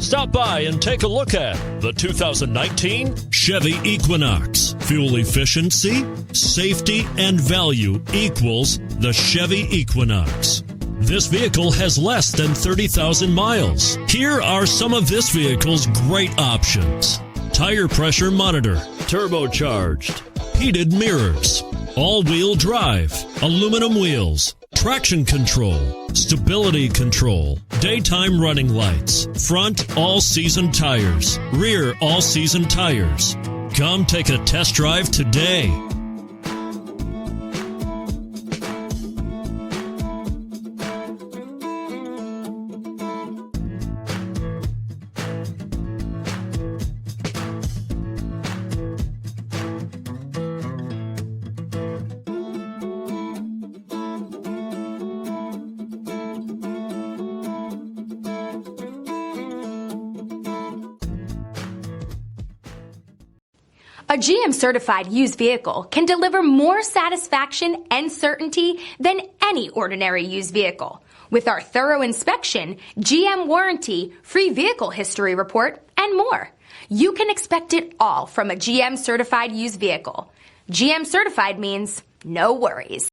Stop by and take a look at the 2019 Chevy Equinox. Fuel efficiency, safety, and value equals the Chevy Equinox. This vehicle has less than 30,000 miles. Here are some of this vehicle's great options: tire pressure monitor, turbocharged, heated mirrors, all-wheel drive, aluminum wheels, traction control, stability control, daytime running lights, front all-season tires, rear all-season tires. Come take a test drive today. A GM-certified used vehicle can deliver more satisfaction and certainty than any ordinary used vehicle. With our thorough inspection, GM warranty, free vehicle history report, and more. You can expect it all from a GM-certified used vehicle. GM-certified means no worries.